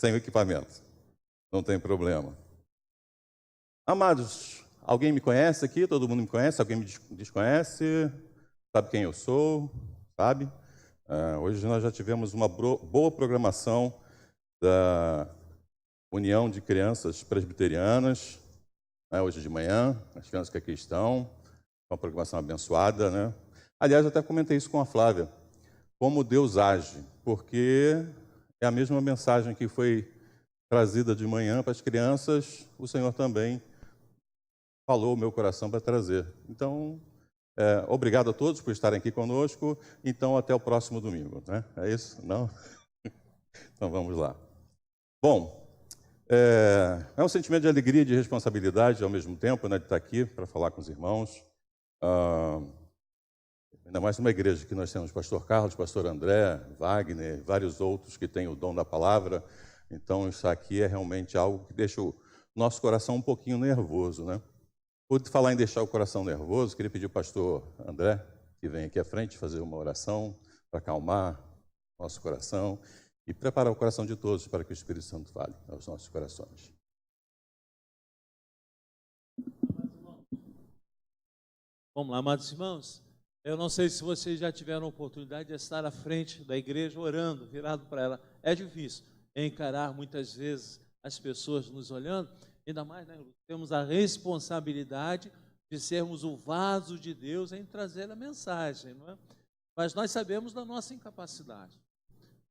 sem o equipamento. Não tem problema. Amados, alguém me conhece aqui? Todo mundo me conhece? Alguém me desconhece? Sabe quem eu sou? Sabe? Hoje nós já tivemos uma boa programação da União de Crianças Presbiterianas, né, hoje de manhã, as crianças que aqui estão, uma programação abençoada, né? Aliás, eu até comentei isso com a Flávia, como Deus age, porque é a mesma mensagem que foi trazida de manhã para as crianças, o Senhor também falou o meu coração para trazer. Então, obrigado a todos por estarem aqui conosco. Então, até o próximo domingo, né? É isso? Não? Então, vamos lá. Bom, é um sentimento de alegria e de responsabilidade ao mesmo tempo, né, de estar aqui para falar com os irmãos. Ainda mais numa igreja que nós temos pastor Carlos, pastor André, Wagner, vários outros que têm o dom da palavra. Então, isso aqui é realmente algo que deixa o nosso coração um pouquinho nervoso, né? Por falar em deixar o coração nervoso, queria pedir ao pastor André, que vem aqui à frente, fazer uma oração para acalmar nosso coração e preparar o coração de todos para que o Espírito Santo fale aos nossos corações. Vamos lá, amados irmãos. Eu não sei se vocês já tiveram a oportunidade de estar à frente da igreja orando, virado para ela. É difícil encarar muitas vezes as pessoas nos olhando, ainda mais, né? Temos a responsabilidade de sermos o vaso de Deus em trazer a mensagem, não é? Mas nós sabemos da nossa incapacidade.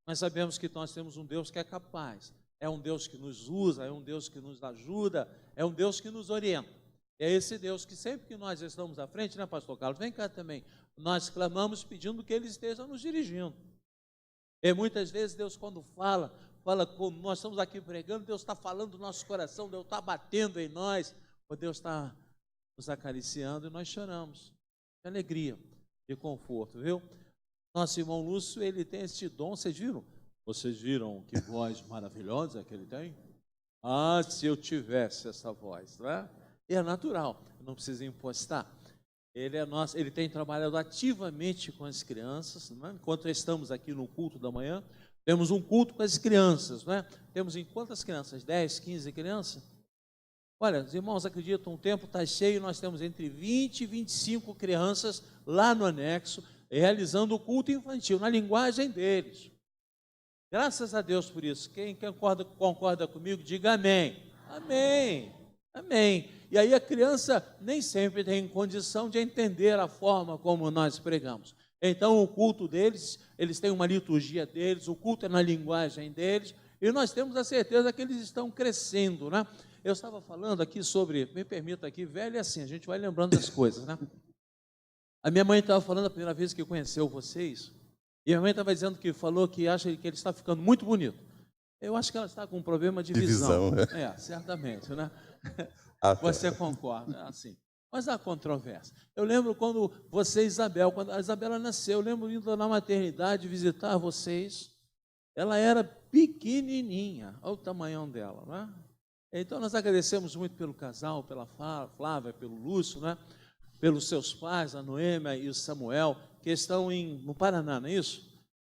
Nós sabemos que nós temos um Deus que é capaz. É um Deus que nos usa, é um Deus que nos ajuda, é um Deus que nos orienta. É esse Deus que sempre que nós estamos à frente, né, pastor Carlos? Vem cá também. Nós clamamos pedindo que Ele esteja nos dirigindo. E muitas vezes Deus, quando fala como nós estamos aqui pregando, Deus está falando do nosso coração, Deus está batendo em nós, ou Deus está nos acariciando e nós choramos de alegria, de conforto, viu? Nosso irmão Lúcio, ele tem esse dom, vocês viram? Vocês viram que voz maravilhosa que ele tem? Ah, se eu tivesse essa voz, né? E é natural, não precisa impostar. Ele tem trabalhado ativamente com as crianças, né? Enquanto estamos aqui no culto da manhã, temos um culto com as crianças, né? Temos em quantas crianças? 10, 15 crianças? Olha, os irmãos acreditam, o tempo está cheio, nós temos entre 20 e 25 crianças lá no anexo, realizando o culto infantil, na linguagem deles. Graças a Deus por isso. Quem concorda comigo, diga amém. Amém. Amém. E aí a criança nem sempre tem condição de entender a forma como nós pregamos. Então o culto deles, eles têm uma liturgia deles, o culto é na linguagem deles, e nós temos a certeza que eles estão crescendo, né? Eu estava falando aqui sobre, me permita aqui, velho é assim, a gente vai lembrando das coisas, né? A minha mãe estava falando a primeira vez que conheceu vocês, e a minha mãe estava dizendo que falou que acha que ele está ficando muito bonito. Eu acho que ela está com um problema de visão. Certamente, né? Você concorda, assim. Mas há controvérsia. Eu lembro quando você, Isabel, quando a Isabela nasceu, eu lembro indo na maternidade visitar vocês. Ela era pequenininha, olha o tamanhão dela, né? Então nós agradecemos muito pelo casal, pela Flávia, pelo Lúcio, né? Pelos seus pais, a Noêmia e o Samuel, que estão no Paraná, não é isso?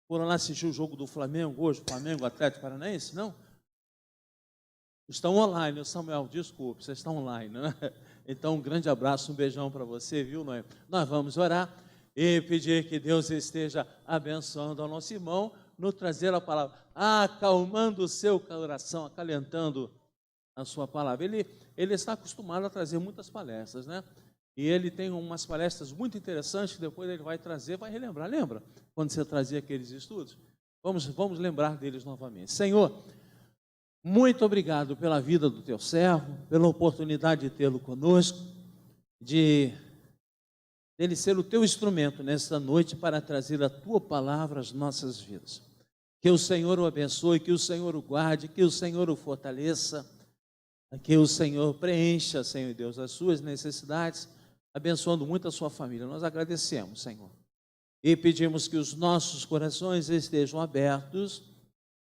Foram lá assistir o jogo do Flamengo hoje, Flamengo Atlético Paranaense, não? Estão online, Samuel, desculpe, vocês estão online, né? Então, um grande abraço, um beijão para você, viu, Noé? Nós vamos orar e pedir que Deus esteja abençoando ao nosso irmão, nos trazer a palavra, acalmando o seu coração, acalentando a sua palavra. Ele está acostumado a trazer muitas palestras, né? E ele tem umas palestras muito interessantes que depois ele vai trazer, vai relembrar. Lembra quando você trazia aqueles estudos? Vamos lembrar deles novamente. Senhor, muito obrigado pela vida do teu servo, pela oportunidade de tê-lo conosco, de ele ser o teu instrumento nesta noite para trazer a tua palavra às nossas vidas. Que o Senhor o abençoe, que o Senhor o guarde, que o Senhor o fortaleça, que o Senhor preencha, Senhor Deus, as suas necessidades, abençoando muito a sua família. Nós agradecemos, Senhor, e pedimos que os nossos corações estejam abertos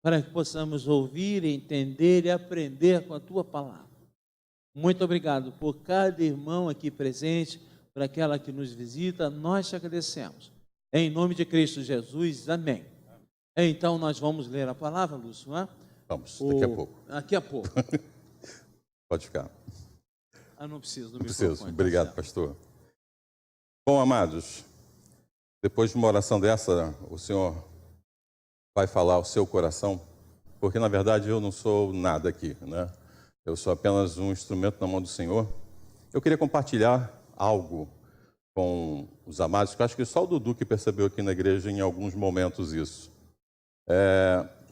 para que possamos ouvir, entender e aprender com a tua palavra. Muito obrigado por cada irmão aqui presente, por aquela que nos visita, nós te agradecemos. Em nome de Cristo Jesus, amém. Então nós vamos ler a palavra, Lúcio, não é? Vamos, daqui a pouco. Daqui a pouco. Pode ficar. Não preciso do Não microfone. preciso. Obrigado, Tá certo. pastor. Bom, amados, depois de uma oração dessa, o Senhor vai falar ao seu coração, porque, na verdade, eu não sou nada aqui, né? Eu sou apenas um instrumento na mão do Senhor. Eu queria compartilhar algo com os amados, que eu acho que só o Dudu que percebeu aqui na igreja em alguns momentos isso.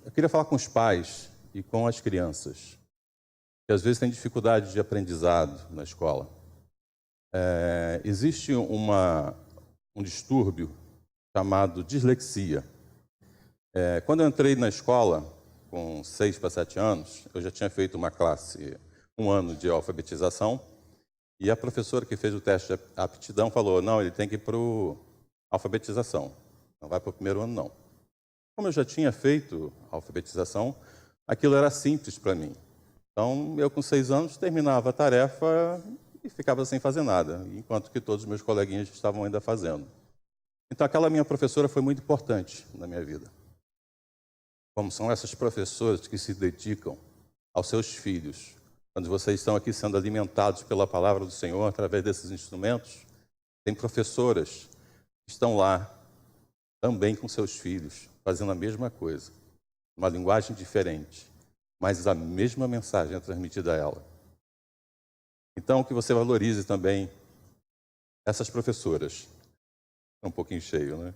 Eu queria falar com os pais e com as crianças, que às vezes têm dificuldade de aprendizado na escola. Existe um distúrbio chamado dislexia. Quando eu entrei na escola, com 6 para 7 anos, eu já tinha feito uma classe, um ano de alfabetização, e a professora que fez o teste de aptidão falou, não, ele tem que ir para a alfabetização, não vai para o primeiro ano, não. Como eu já tinha feito a alfabetização, aquilo era simples para mim. Então, eu com 6 anos terminava a tarefa e ficava sem fazer nada, enquanto que todos os meus coleguinhas estavam ainda fazendo. Então, aquela minha professora foi muito importante na minha vida. Como são essas professoras que se dedicam aos seus filhos. Quando vocês estão aqui sendo alimentados pela palavra do Senhor, através desses instrumentos, tem professoras que estão lá também com seus filhos, fazendo a mesma coisa, uma linguagem diferente, mas a mesma mensagem é transmitida a ela. Então, que você valorize também essas professoras. É um pouquinho cheio, né?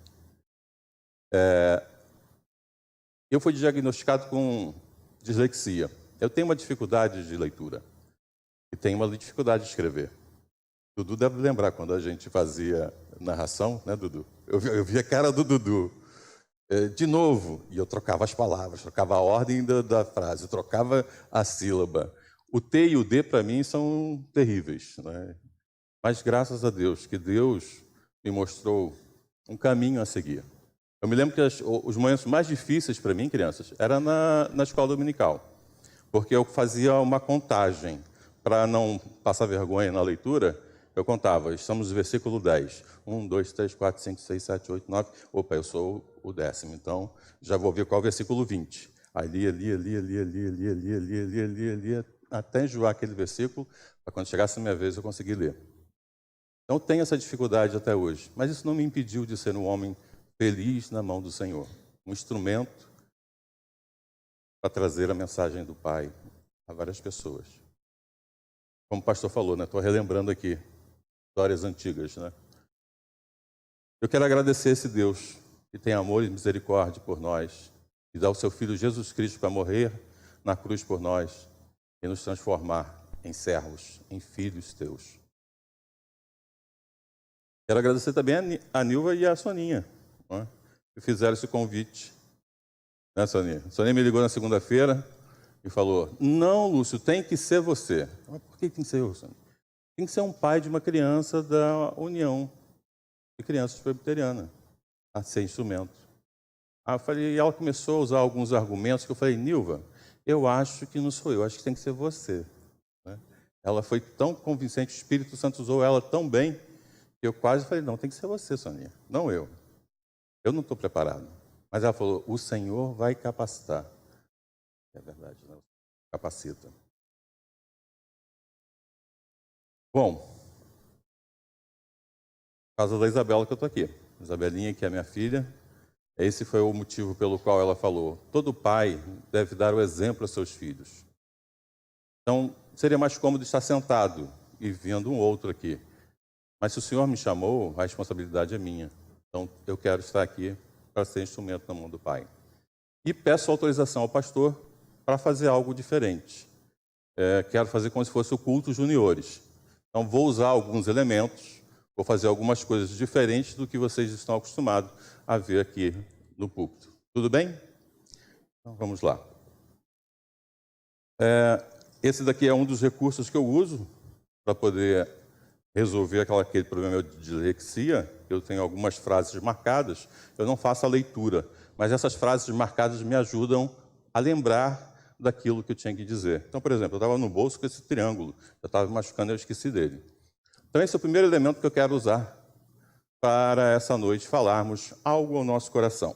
Eu fui diagnosticado com dislexia. Eu tenho uma dificuldade de leitura e tenho uma dificuldade de escrever. Dudu deve lembrar quando a gente fazia narração, né, Dudu? Eu via a cara do Dudu. De novo, e eu trocava as palavras, trocava a ordem da frase, eu trocava a sílaba. O T e o D, para mim, são terríveis, né? Mas graças a Deus, que Deus me mostrou um caminho a seguir. Eu me lembro que os momentos mais difíceis para mim, crianças, era na escola dominical, porque eu fazia uma contagem. Para não passar vergonha na leitura, eu contava, estamos no versículo 10. 1, 2, 3, 4, 5, 6, 7, 8, 9. Opa, eu sou o 10º, então já vou ver qual é o versículo 20. Aí lia, até enjoar aquele versículo, para quando chegasse a minha vez eu conseguir ler. Então tenho essa dificuldade até hoje, mas isso não me impediu de ser um homem feliz na mão do Senhor. Um instrumento para trazer a mensagem do Pai a várias pessoas. Como o pastor falou, né? Estou relembrando aqui histórias antigas, né? Eu quero agradecer esse Deus que tem amor e misericórdia por nós e dá o seu Filho Jesus Cristo para morrer na cruz por nós e nos transformar em servos, em filhos teus. Quero agradecer também a Nilva e a Soninha, né, que fizeram esse convite. Né, Soninha? A Soninha me ligou na segunda-feira e falou, não, Lúcio, tem que ser você. Mas por que tem que ser eu, Soninha? Tem que ser um pai de uma criança da União de Crianças Presbiteriana, a ser instrumento. Aí eu falei, e ela começou a usar alguns argumentos que eu falei, Nilva, eu acho que não sou eu, acho que tem que ser você. Né? Ela foi tão convincente, o Espírito Santo usou ela tão bem, que eu quase falei, não, tem que ser você, Soninha, não eu. Eu não estou preparado. Mas ela falou, o Senhor vai capacitar. É verdade, né? Capacita. Bom, por causa da Isabela que eu estou aqui. Isabelinha, que é minha filha, esse foi o motivo pelo qual ela falou, todo pai deve dar o exemplo aos seus filhos. Então, seria mais cômodo estar sentado e vendo um outro aqui. Mas se o Senhor me chamou, a responsabilidade é minha. Então, eu quero estar aqui para ser instrumento na mão do Pai. E peço autorização ao pastor para fazer algo diferente. Quero fazer como se fosse o culto juniores. Então, vou usar alguns elementos, vou fazer algumas coisas diferentes do que vocês estão acostumados a ver aqui no púlpito. Tudo bem? Então, vamos lá. Esse daqui é um dos recursos que eu uso para poder resolver aquele problema de dislexia. Eu tenho algumas frases marcadas, eu não faço a leitura, mas essas frases marcadas me ajudam a lembrar daquilo que eu tinha que dizer. Então, por exemplo, eu estava no bolso com esse triângulo, eu estava me machucando e eu esqueci dele. Então, esse é o primeiro elemento que eu quero usar para essa noite falarmos algo ao nosso coração.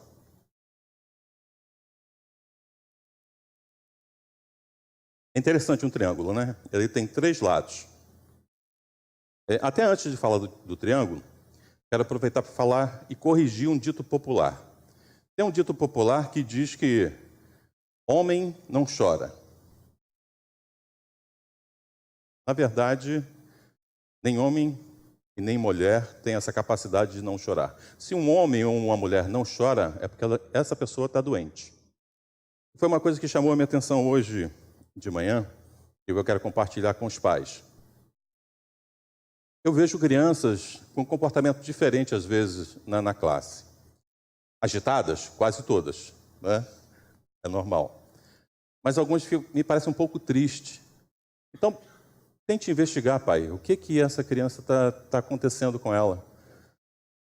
É interessante um triângulo, né? Ele tem 3 lados. Até antes de falar do triângulo, quero aproveitar para falar e corrigir um dito popular. Tem um dito popular que diz que homem não chora. Na verdade, nem homem e nem mulher tem essa capacidade de não chorar. Se um homem ou uma mulher não chora, é porque essa pessoa está doente. Foi uma coisa que chamou a minha atenção hoje de manhã, que eu quero compartilhar com os pais. Eu vejo crianças com comportamento diferente, às vezes, na classe. Agitadas, quase todas, né? É normal. Mas algumas me parecem um pouco tristes. Então, tente investigar, pai, o que essa criança está acontecendo com ela.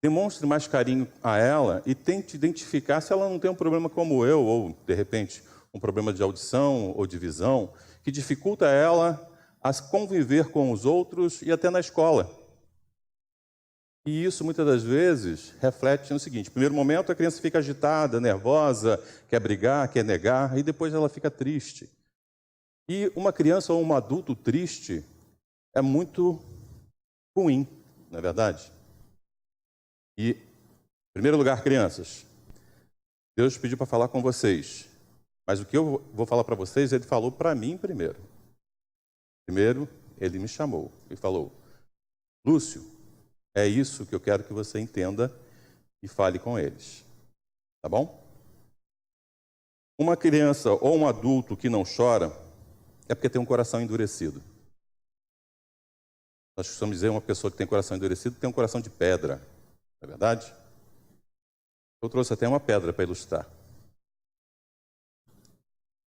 Demonstre mais carinho a ela e tente identificar se ela não tem um problema como eu, ou, de repente, um problema de audição ou de visão, que dificulta ela a conviver com os outros e até na escola. E isso, muitas das vezes, reflete no seguinte: no primeiro momento, a criança fica agitada, nervosa, quer brigar, quer negar, e depois ela fica triste. E uma criança ou um adulto triste é muito ruim, não é verdade? E, em primeiro lugar, crianças, Deus pediu para falar com vocês. Mas o que eu vou falar para vocês, Ele falou para mim primeiro. Primeiro, Ele me chamou e falou: Lúcio, é isso que eu quero que você entenda e fale com eles. Tá bom? Uma criança ou um adulto que não chora é porque tem um coração endurecido. Nós costumamos dizer uma pessoa que tem coração endurecido tem um coração de pedra. Não é verdade? Eu trouxe até uma pedra para ilustrar.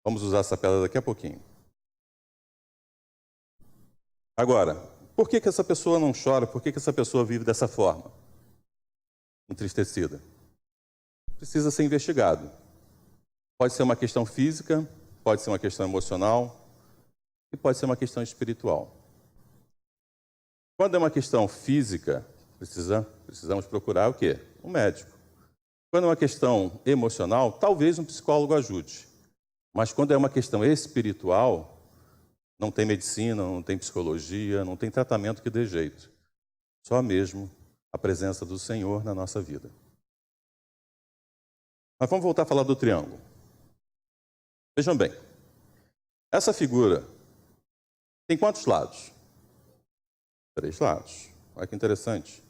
Vamos usar essa pedra daqui a pouquinho. Agora, por que essa pessoa não chora? Por que essa pessoa vive dessa forma? Entristecida. Precisa ser investigado. Pode ser uma questão física, pode ser uma questão emocional e pode ser uma questão espiritual. Quando é uma questão física, precisamos procurar o quê? Um médico. Quando é uma questão emocional, talvez um psicólogo ajude. Mas quando é uma questão espiritual, não tem medicina, não tem psicologia, não tem tratamento que dê jeito. Só mesmo a presença do Senhor na nossa vida. Mas vamos voltar a falar do triângulo. Vejam bem, essa figura tem quantos lados? 3 lados. Olha que interessante.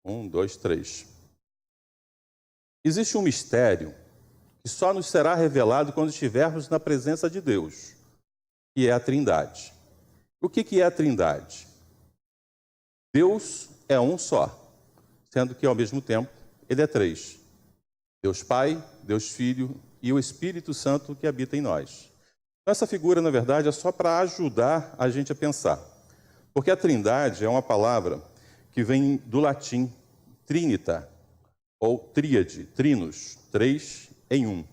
1, 2, 3. Existe um mistério que só nos será revelado quando estivermos na presença de Deus, que é a Trindade. O que é a Trindade? Deus é um só, sendo que, ao mesmo tempo, Ele é 3. Deus Pai, Deus Filho e o Espírito Santo que habita em nós. Então, essa figura, na verdade, é só para ajudar a gente a pensar. Porque a Trindade é uma palavra que vem do latim trinita, ou tríade, trinos, 3 em 1.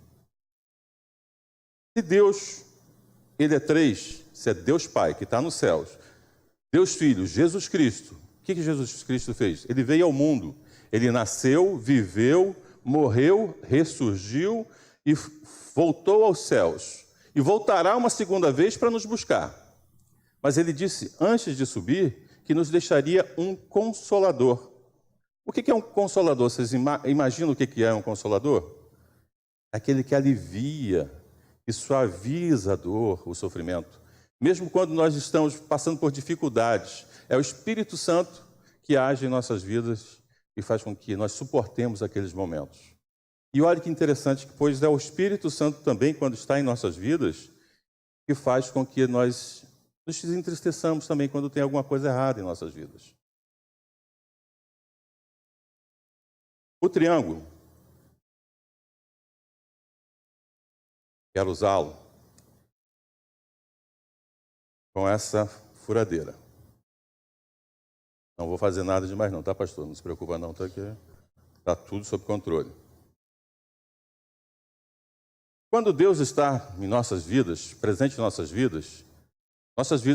Se Deus, Ele é 3, se é Deus Pai, que está nos céus, Deus Filho, Jesus Cristo, o que Jesus Cristo fez? Ele veio ao mundo, Ele nasceu, viveu, morreu, ressurgiu e voltou aos céus. E voltará uma segunda vez para nos buscar. Mas Ele disse, antes de subir, que nos deixaria um Consolador. O que é um Consolador? Vocês imaginam o que é um Consolador? Aquele que alivia e suaviza a dor, o sofrimento. Mesmo quando nós estamos passando por dificuldades, é o Espírito Santo que age em nossas vidas e faz com que nós suportemos aqueles momentos. E olha que interessante, pois é o Espírito Santo também, quando está em nossas vidas, que faz com que nós nos entristeçamos também quando tem alguma coisa errada em nossas vidas. O triângulo, quero usá-lo com essa furadeira. Não vou fazer nada demais não, tá, pastor? Não se preocupa não, tá, que está tudo sob controle. Quando Deus está em nossas vidas, presente em nossas vidas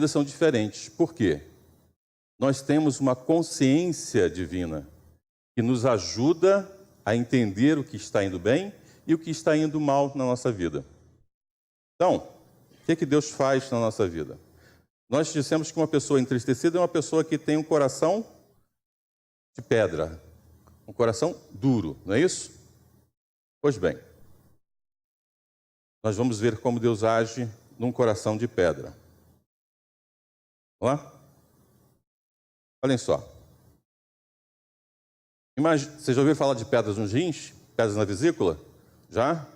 são diferentes. Por quê? Nós temos uma consciência divina que nos ajuda a entender o que está indo bem e o que está indo mal na nossa vida. Então, O que Deus faz na nossa vida? Nós dissemos que uma pessoa entristecida é uma pessoa que tem um coração de pedra, um coração duro, não é isso? Pois bem, nós vamos ver como Deus age num coração de pedra. Vamos lá? Olhem só. Você já ouviu falar de pedras nos rins? Pedras na vesícula? Já?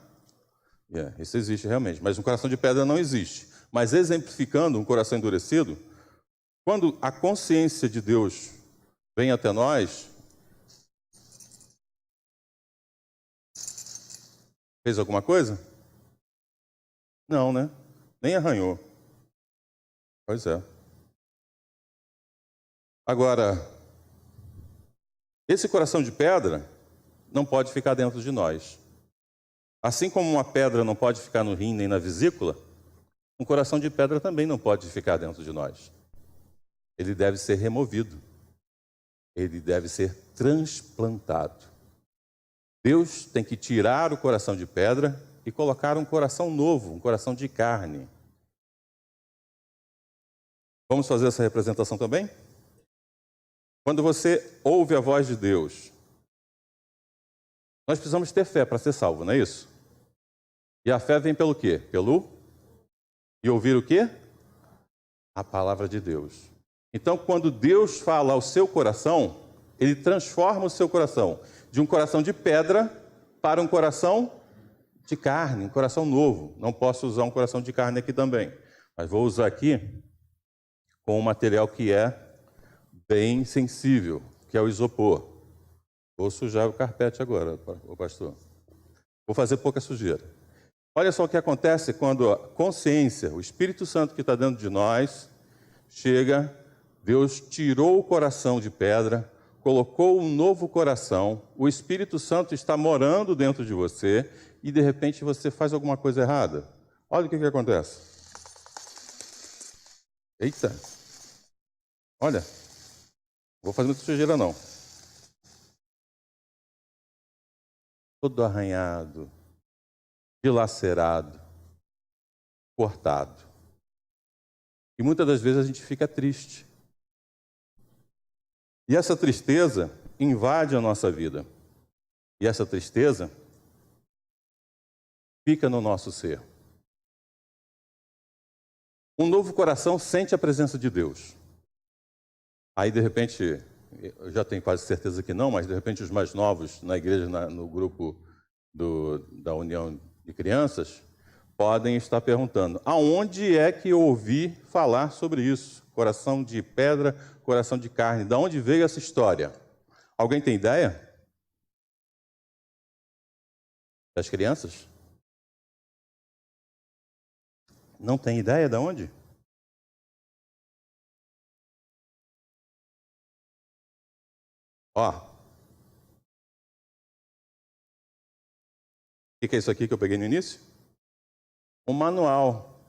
Isso existe realmente, mas um coração de pedra não existe. Mas exemplificando um coração endurecido, quando a consciência de Deus vem até nós, fez alguma coisa? Não, né? Nem arranhou. Pois é. Agora, esse coração de pedra não pode ficar dentro de nós. Assim como uma pedra não pode ficar no rim nem na vesícula, um coração de pedra também não pode ficar dentro de nós. Ele deve ser removido. Ele deve ser transplantado. Deus tem que tirar o coração de pedra e colocar um coração novo, um coração de carne. Vamos fazer essa representação também? Quando você ouve a voz de Deus, nós precisamos ter fé para ser salvo, não é isso? E a fé vem pelo quê? E ouvir o quê? A palavra de Deus. Então, quando Deus fala ao seu coração, Ele transforma o seu coração de um coração de pedra para um coração de carne, um coração novo. Não posso usar um coração de carne aqui também, mas vou usar aqui com um material que é bem sensível, que é o isopor. Vou sujar o carpete agora, pastor. Vou fazer pouca sujeira. Olha só o que acontece quando a consciência, o Espírito Santo que está dentro de nós, chega, Deus tirou o coração de pedra, colocou um novo coração, o Espírito Santo está morando dentro de você e, de repente, você faz alguma coisa errada. Olha o que acontece. Eita! Olha, não vou fazer muita sujeira, não. Todo arranhado, dilacerado, cortado. E muitas das vezes a gente fica triste. E essa tristeza invade a nossa vida. E essa tristeza fica no nosso ser. Um novo coração sente a presença de Deus. Aí, de repente, eu já tenho quase certeza que não, mas de repente os mais novos na igreja, no grupo da União de Crianças, podem estar perguntando: aonde é que eu ouvi falar sobre isso? Coração de pedra, coração de carne. De onde veio essa história? Alguém tem ideia? Das crianças? Não tem ideia de onde? Ó. O que é isso aqui que eu peguei no início? Um manual.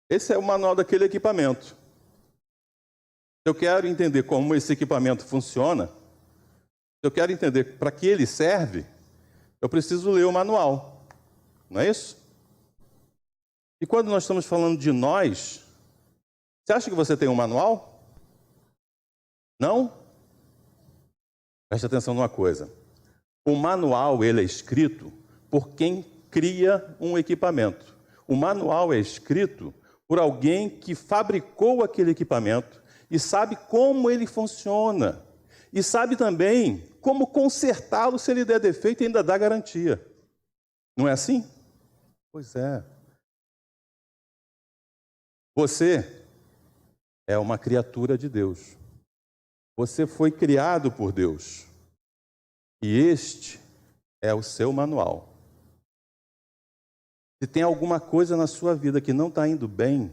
Esse é o manual daquele equipamento. Se eu quero entender como esse equipamento funciona, se eu quero entender para que ele serve, eu preciso ler o manual. Não é isso? E quando nós estamos falando de nós, você acha que você tem um manual? Não? Preste atenção numa coisa. O manual, ele é escrito por quem cria um equipamento. O manual é escrito por alguém que fabricou aquele equipamento e sabe como ele funciona. E sabe também como consertá-lo se ele der defeito e ainda dá garantia. Não é assim? Pois é. Você é uma criatura de Deus. Você foi criado por Deus. E este é o seu manual. Se tem alguma coisa na sua vida que não está indo bem,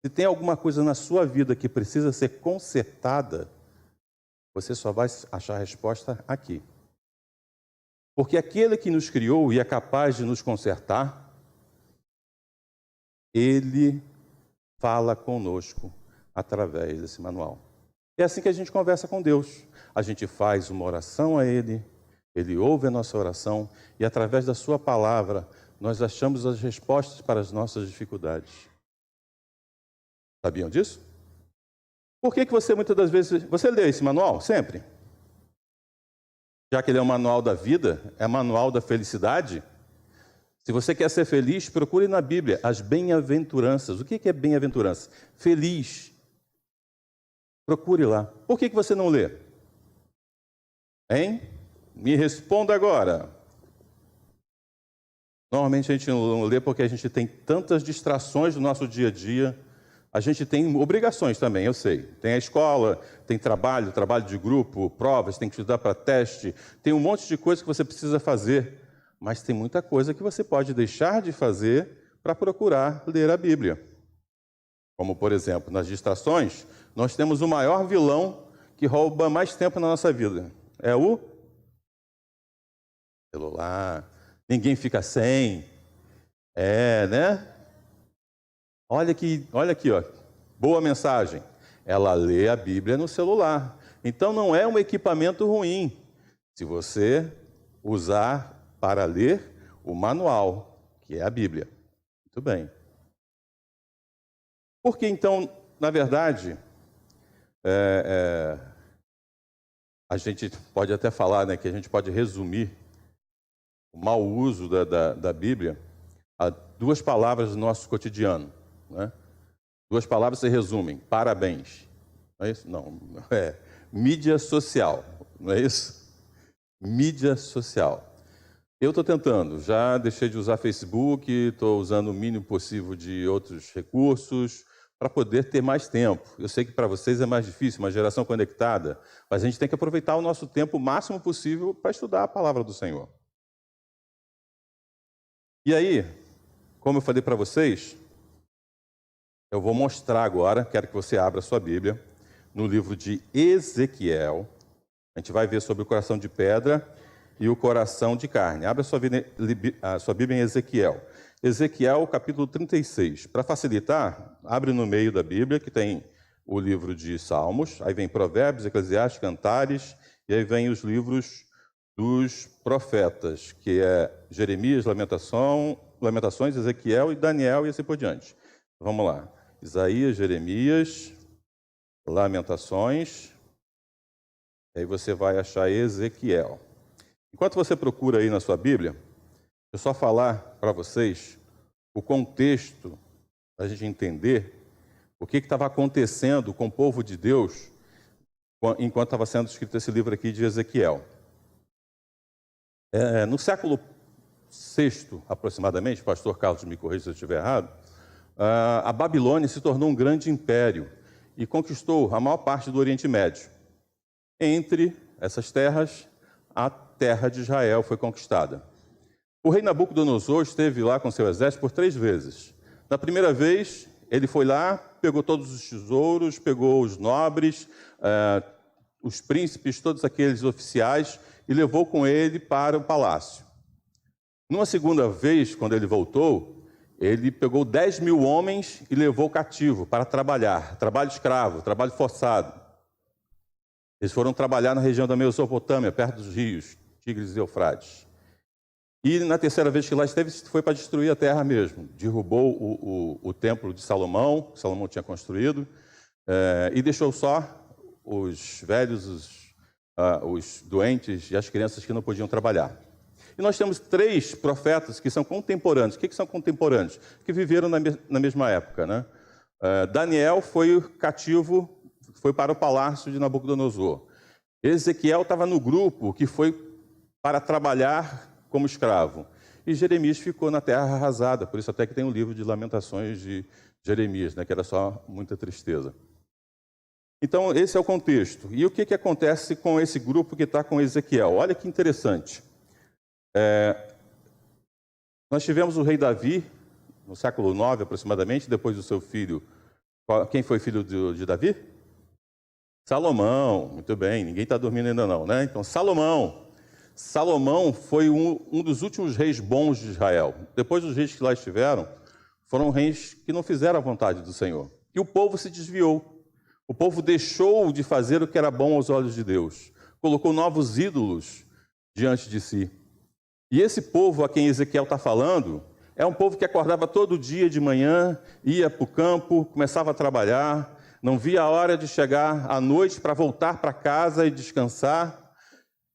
se tem alguma coisa na sua vida que precisa ser consertada, você só vai achar a resposta aqui. Porque aquele que nos criou e é capaz de nos consertar, Ele fala conosco através desse manual. É assim que a gente conversa com Deus. A gente faz uma oração a Ele, Ele ouve a nossa oração e através da sua palavra nós achamos as respostas para as nossas dificuldades. Sabiam disso? Por que você muitas das vezes... Você lê esse manual sempre? Já que ele é um manual da vida, é manual da felicidade. Se você quer ser feliz, procure na Bíblia as bem-aventuranças. O que é bem-aventurança? Feliz. Procure lá. Por que você não lê? Hein? Me responda agora. Normalmente a gente não lê porque a gente tem tantas distrações no nosso dia a dia. A gente tem obrigações também, eu sei. Tem a escola, tem trabalho de grupo, provas, tem que estudar para teste. Tem um monte de coisa que você precisa fazer. Mas tem muita coisa que você pode deixar de fazer para procurar ler a Bíblia. Como, por exemplo, nas distrações, nós temos o maior vilão que rouba mais tempo na nossa vida. É o celular. Ninguém fica sem. Né? Olha aqui, ó. Boa mensagem. Ela lê a Bíblia no celular. Então não é um equipamento ruim. Se você usar para ler o manual, que é a Bíblia. Muito bem. Porque então, na verdade, a gente pode até falar, né, que a gente pode resumir o mau uso da Bíblia a duas palavras do nosso cotidiano. Né? Duas palavras se resumem: parabéns. Não é isso? Não, mídia social. Não é isso? Mídia social. Eu estou tentando, já deixei de usar Facebook, estou usando o mínimo possível de outros recursos para poder ter mais tempo. Eu sei que para vocês é mais difícil, uma geração conectada, mas a gente tem que aproveitar o nosso tempo o máximo possível para estudar a palavra do Senhor. E aí, como eu falei para vocês, eu vou mostrar agora, quero que você abra a sua Bíblia, no livro de Ezequiel. A gente vai ver sobre o coração de pedra e o coração de carne. Abra a sua Bíblia em Ezequiel. Ezequiel, capítulo 36. Para facilitar, abre no meio da Bíblia, que tem o livro de Salmos, aí vem Provérbios, Eclesiastes, Cantares, e aí vem os livros dos profetas, que é Jeremias, Lamentações, Ezequiel e Daniel, e assim por diante. Vamos lá. Isaías, Jeremias, Lamentações, aí você vai achar Ezequiel. Enquanto você procura aí na sua Bíblia, eu só falar para vocês o contexto, para a gente entender o que estava acontecendo com o povo de Deus enquanto estava sendo escrito esse livro aqui de Ezequiel. No século VI, aproximadamente, o pastor Carlos me corrija se eu estiver errado, a Babilônia se tornou um grande império e conquistou a maior parte do Oriente Médio. Entre essas terras, a terra de Israel foi conquistada. O rei Nabucodonosor esteve lá com seu exército por 3 vezes. Na primeira vez, ele foi lá, pegou todos os tesouros, pegou os nobres, os príncipes, todos aqueles oficiais, e levou com ele para o palácio. Numa segunda vez, quando ele voltou, ele pegou 10.000 homens e levou cativo para trabalhar, trabalho escravo, trabalho forçado. Eles foram trabalhar na região da Mesopotâmia, perto dos rios, Tigres e Eufrates. E na terceira vez que lá esteve, foi para destruir a terra mesmo. Derrubou o templo de Salomão, que Salomão tinha construído, e deixou só os velhos, os doentes e as crianças que não podiam trabalhar. E nós temos 3 profetas que são contemporâneos. O que são contemporâneos? Que viveram na mesma época, né? Daniel foi cativo, foi para o palácio de Nabucodonosor. Ezequiel estava no grupo que foi para trabalhar como escravo. E Jeremias ficou na terra arrasada, por isso até que tem o livro de Lamentações de Jeremias, né, que era só muita tristeza. Então, esse é o contexto. E o que acontece com esse grupo que está com Ezequiel? Olha que interessante. Nós tivemos o rei Davi, no século IX aproximadamente, depois do seu filho. Quem foi filho de Davi? Salomão. Muito bem, ninguém está dormindo ainda não, né? Então, Salomão foi um dos últimos reis bons de Israel. Depois dos reis que lá estiveram, foram reis que não fizeram a vontade do Senhor. E o povo se desviou. O povo deixou de fazer o que era bom aos olhos de Deus. Colocou novos ídolos diante de si. E esse povo a quem Ezequiel está falando É um povo que acordava todo dia de manhã, ia para o campo, começava a trabalhar, não via a hora de chegar à noite para voltar para casa e descansar.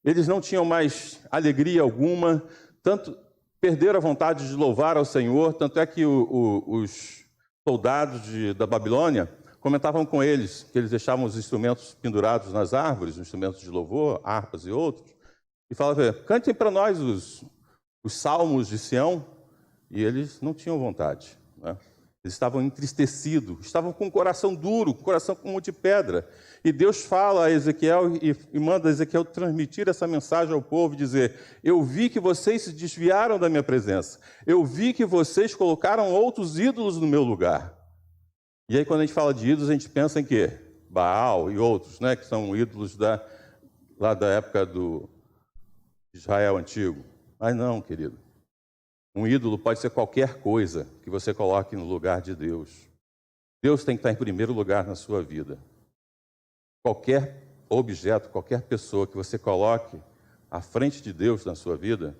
Eles não tinham mais alegria alguma, tanto perderam a vontade de louvar ao Senhor, tanto é que os soldados da Babilônia comentavam com eles, que eles deixavam os instrumentos pendurados nas árvores, instrumentos de louvor, harpas e outros, e falavam, cantem para nós os salmos de Sião, e eles não tinham vontade, né? Eles estavam entristecidos, estavam com o coração duro, com o coração como de pedra. E Deus fala a Ezequiel e manda Ezequiel transmitir essa mensagem ao povo e dizer, eu vi que vocês se desviaram da minha presença, eu vi que vocês colocaram outros ídolos no meu lugar. E aí quando a gente fala de ídolos, a gente pensa em quê? Baal e outros, né, que são ídolos lá da época do Israel antigo. Mas não, querido. Um ídolo pode ser qualquer coisa que você coloque no lugar de Deus. Deus tem que estar em primeiro lugar na sua vida. Qualquer objeto, qualquer pessoa que você coloque à frente de Deus na sua vida,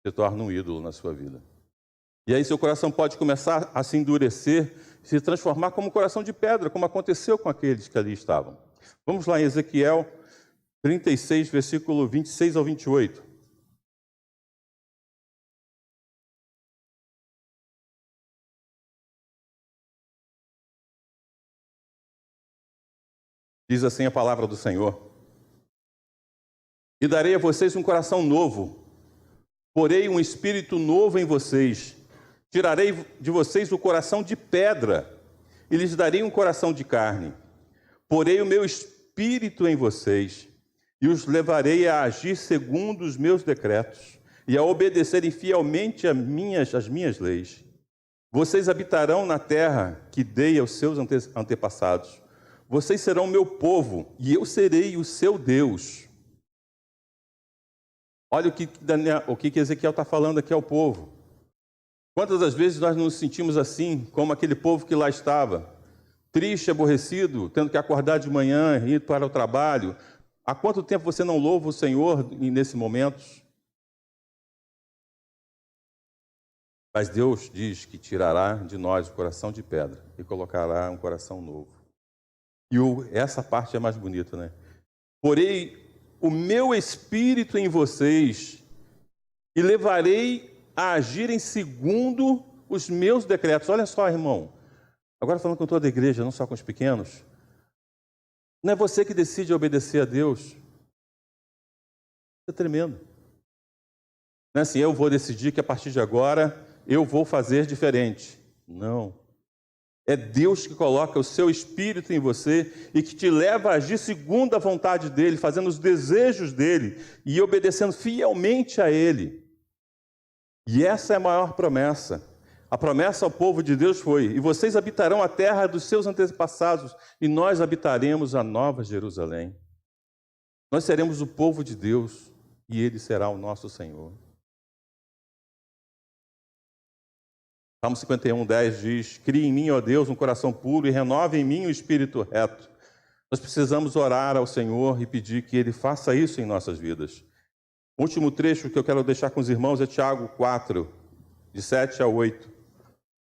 se torna um ídolo na sua vida. E aí seu coração pode começar a se endurecer, se transformar como um coração de pedra, como aconteceu com aqueles que ali estavam. Vamos lá em Ezequiel 36, versículo 26 ao 28. Diz assim a palavra do Senhor. E darei a vocês um coração novo, porei um espírito novo em vocês. Tirarei de vocês o coração de pedra e lhes darei um coração de carne. Porei o meu espírito em vocês e os levarei a agir segundo os meus decretos e a obedecerem fielmente as minhas leis. Vocês habitarão na terra que dei aos seus antepassados. Vocês serão meu povo e eu serei o seu Deus. Olha o que Ezequiel está falando aqui ao povo. Quantas das vezes nós nos sentimos assim, como aquele povo que lá estava, triste, aborrecido, tendo que acordar de manhã, ir para o trabalho. Há quanto tempo você não louva o Senhor nesse momento? Mas Deus diz que tirará de nós o coração de pedra e colocará um coração novo. E essa parte é mais bonita, né? Porei o meu espírito em vocês e levarei a agirem segundo os meus decretos. Olha só, irmão. Agora falando com toda a igreja, não só com os pequenos. Não é você que decide obedecer a Deus. Isso é tremendo. Não é assim, eu vou decidir que a partir de agora eu vou fazer diferente. Não. É Deus que coloca o seu espírito em você e que te leva a agir segundo a vontade dEle, fazendo os desejos dEle e obedecendo fielmente a Ele. E essa é a maior promessa. A promessa ao povo de Deus foi, e vocês habitarão a terra dos seus antepassados, e nós habitaremos a nova Jerusalém. Nós seremos o povo de Deus, e Ele será o nosso Senhor. Salmo 51, 10 diz, crie em mim, ó Deus, um coração puro e renove em mim o espírito reto. Nós precisamos orar ao Senhor e pedir que Ele faça isso em nossas vidas. O último trecho que eu quero deixar com os irmãos é Tiago 4, de 7 a 8.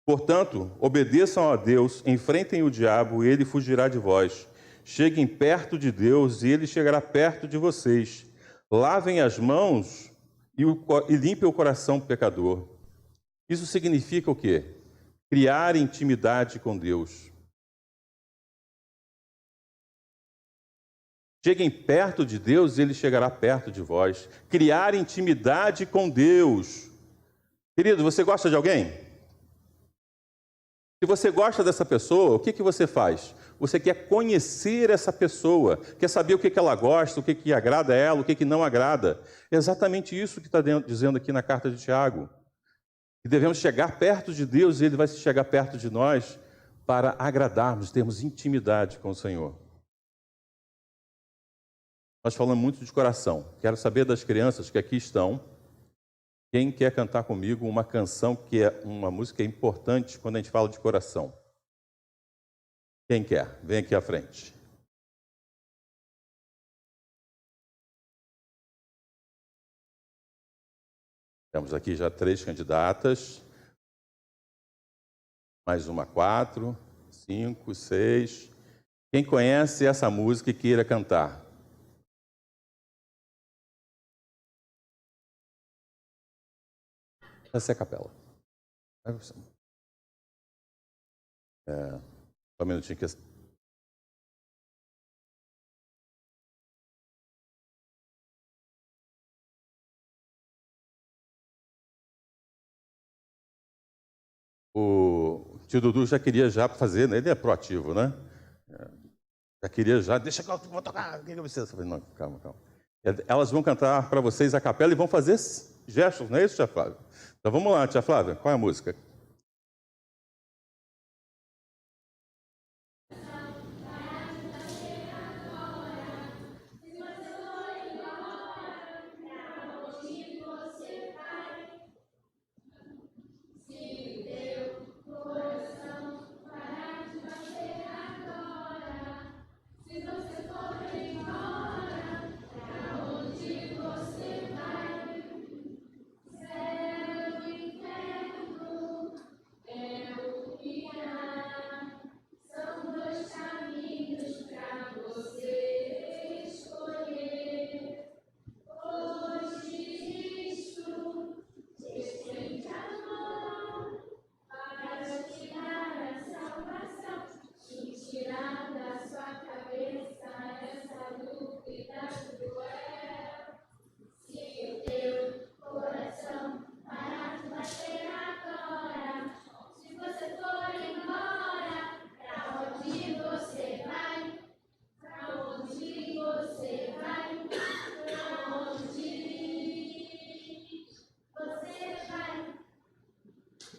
Portanto, obedeçam a Deus, enfrentem o diabo e ele fugirá de vós. Cheguem perto de Deus e ele chegará perto de vocês. Lavem as mãos e limpem o coração pecador. Isso significa o quê? Criar intimidade com Deus. Cheguem perto de Deus e Ele chegará perto de vós. Criar intimidade com Deus. Querido, você gosta de alguém? Se você gosta dessa pessoa, o que você faz? Você quer conhecer essa pessoa, quer saber o que ela gosta, o que agrada a ela, o que não agrada. É exatamente isso que está dizendo aqui na carta de Tiago. Que devemos chegar perto de Deus e Ele vai chegar perto de nós para agradarmos, termos intimidade com o Senhor. Nós falamos muito de coração. Quero saber das crianças que aqui estão, quem quer cantar comigo uma canção que é uma música importante quando a gente fala de coração? Quem quer? Vem aqui à frente. Temos aqui já 3 candidatas. Mais uma, 4, 5, 6. Quem conhece essa música e queira cantar? Essa é a capela. Só um minutinho que... O tio Dudu já queria fazer, né? Ele é proativo, né? Já queria deixa que eu vou tocar, o que eu preciso? Eu falei, não, calma. Elas vão cantar para vocês a capela e vão fazer gestos, não é isso, tia Flávia? Então vamos lá, tia Flávia, qual é a música?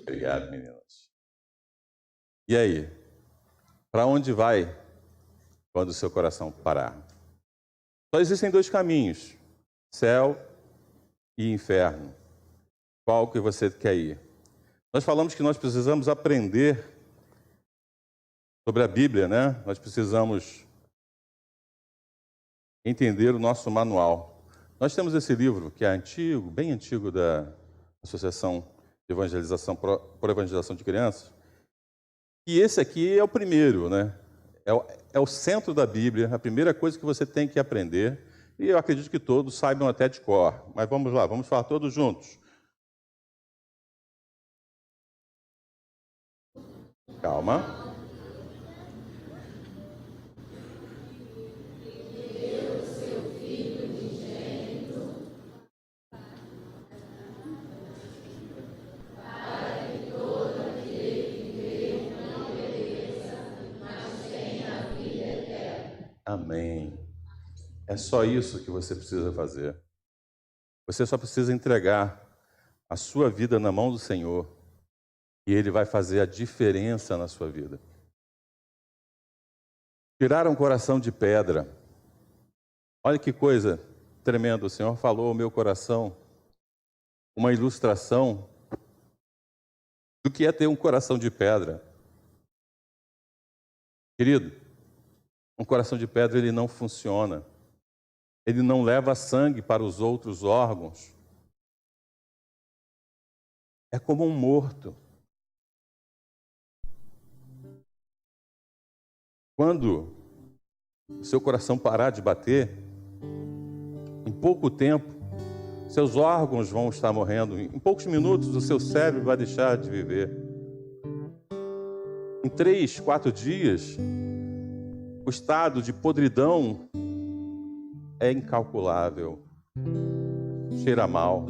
Obrigado, meninas. E aí? Para onde vai quando o seu coração parar? Só existem 2 caminhos, céu e inferno. Qual que você quer ir? Nós falamos que nós precisamos aprender sobre a Bíblia, né? Nós precisamos entender o nosso manual. Nós temos esse livro que é antigo, bem antigo, da Associação de Evangelização por Evangelização de Crianças. E esse aqui é o primeiro, né? É o centro da Bíblia, a primeira coisa que você tem que aprender. E eu acredito que todos saibam até de cor. Mas vamos lá, vamos falar todos juntos. Calma. Amém. É só isso que você precisa fazer. Você só precisa entregar a sua vida na mão do Senhor e Ele vai fazer a diferença na sua vida. Tirar um coração de pedra. Olha que coisa tremenda. O Senhor falou ao meu coração uma ilustração do que é ter um coração de pedra. Querido, um coração de pedra ele não funciona. Ele não leva sangue para os outros órgãos. É como um morto. Quando o seu coração parar de bater, em pouco tempo, seus órgãos vão estar morrendo. Em poucos minutos, o seu cérebro vai deixar de viver. Em 3, 4 dias, o estado de podridão é incalculável. Cheira mal.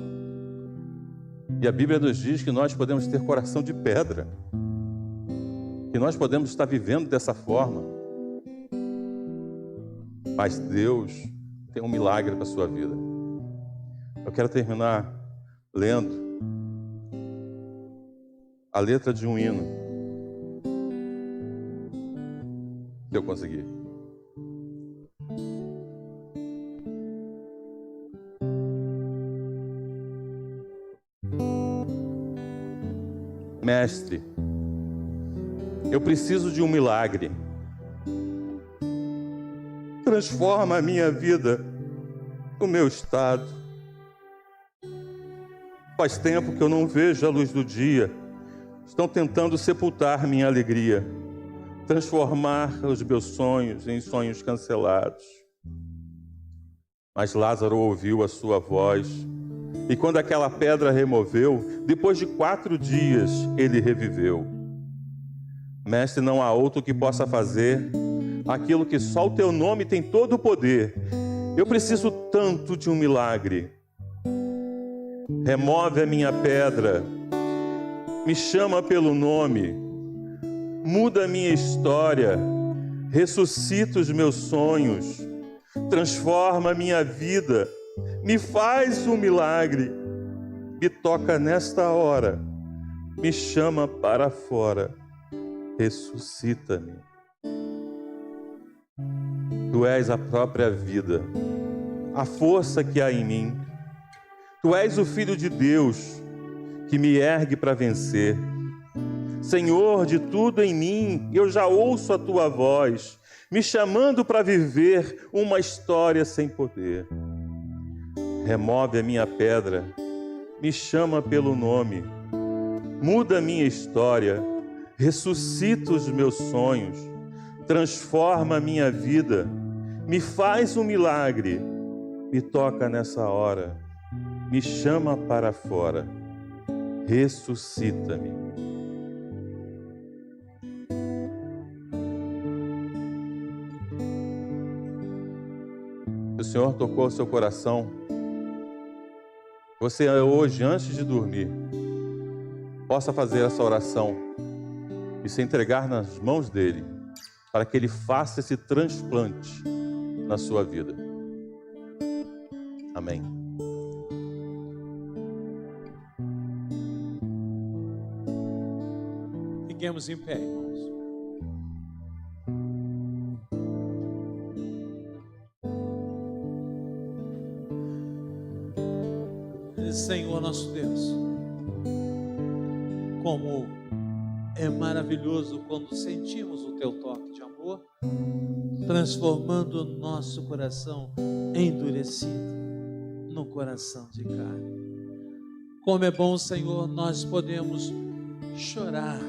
E a Bíblia nos diz que nós podemos ter coração de pedra. Que nós podemos estar vivendo dessa forma. Mas Deus tem um milagre para a sua vida. Eu quero terminar lendo a letra de um hino. Se eu conseguir. Mestre, eu preciso de um milagre. Transforma a minha vida, o meu estado. Faz tempo que eu não vejo a luz do dia. estão tentando sepultar minha alegria, transformar os meus sonhos em sonhos cancelados. Mas Lázaro ouviu a sua voz, e quando aquela pedra removeu, depois de 4 dias, ele reviveu. Mestre, não há outro que possa fazer aquilo que só o teu nome tem todo o poder. Eu preciso tanto de um milagre. Remove a minha pedra, me chama pelo nome, muda a minha história, ressuscita os meus sonhos, transforma a minha vida, me faz um milagre, me toca nesta hora, me chama para fora, ressuscita-me. Tu és a própria vida, a força que há em mim. Tu és o Filho de Deus que me ergue para vencer. Senhor, de tudo em mim, eu já ouço a Tua voz, me chamando para viver uma história sem poder. Remove a minha pedra, me chama pelo nome, muda a minha história, ressuscita os meus sonhos, transforma a minha vida, me faz um milagre, me toca nessa hora, me chama para fora, ressuscita-me. O Senhor tocou o seu coração. Você hoje, antes de dormir, possa fazer essa oração e se entregar nas mãos dele, para que ele faça esse transplante na sua vida. Amém. Fiquemos em pé, irmãos. Senhor nosso Deus, como é maravilhoso quando sentimos o Teu toque de amor, transformando o nosso coração endurecido num coração de carne. Como é bom, Senhor, nós podemos chorar,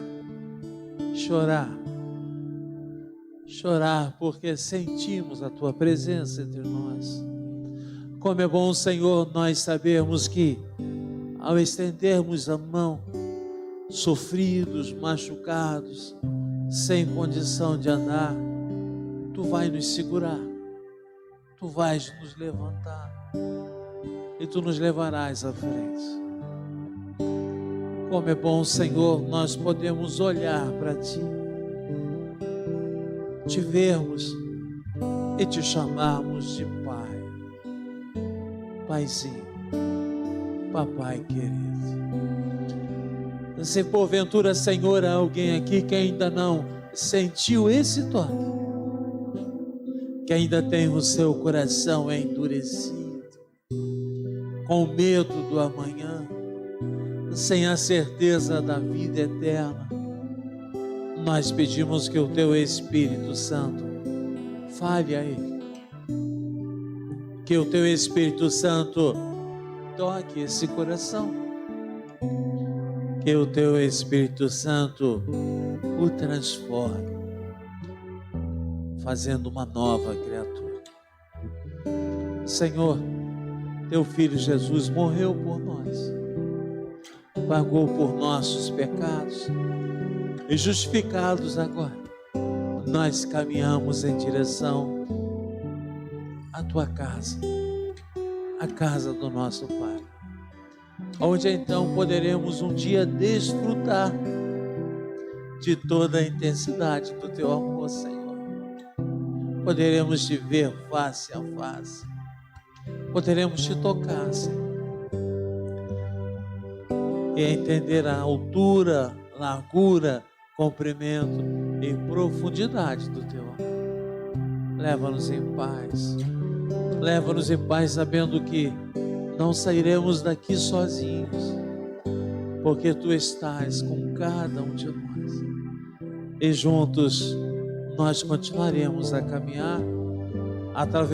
porque sentimos a Tua presença entre nós. Como é bom, Senhor, nós sabermos que, ao estendermos a mão, sofridos, machucados, sem condição de andar, Tu vais nos segurar, Tu vais nos levantar e Tu nos levarás à frente. Como é bom, Senhor, nós podemos olhar para Ti, Te vermos e Te chamarmos de Pai. Paizinho, papai querido. Se porventura, Senhor, há alguém aqui que ainda não sentiu esse toque, que ainda tem o seu coração endurecido, com medo do amanhã, sem a certeza da vida eterna, nós pedimos que o Teu Espírito Santo fale a ele. Que o Teu Espírito Santo toque esse coração. Que o Teu Espírito Santo o transforme, fazendo uma nova criatura. Senhor, Teu Filho Jesus morreu por nós, pagou por nossos pecados, e justificados agora, nós caminhamos em direção a Tua casa, a casa do nosso Pai, onde então poderemos um dia desfrutar de toda a intensidade do Teu amor, Senhor. Poderemos Te ver face a face, poderemos Te tocar, Senhor, e entender a altura, largura, comprimento e profundidade do Teu amor. Leva-nos em paz. Leva-nos em paz, sabendo que não sairemos daqui sozinhos, porque Tu estás com cada um de nós. E juntos nós continuaremos a caminhar através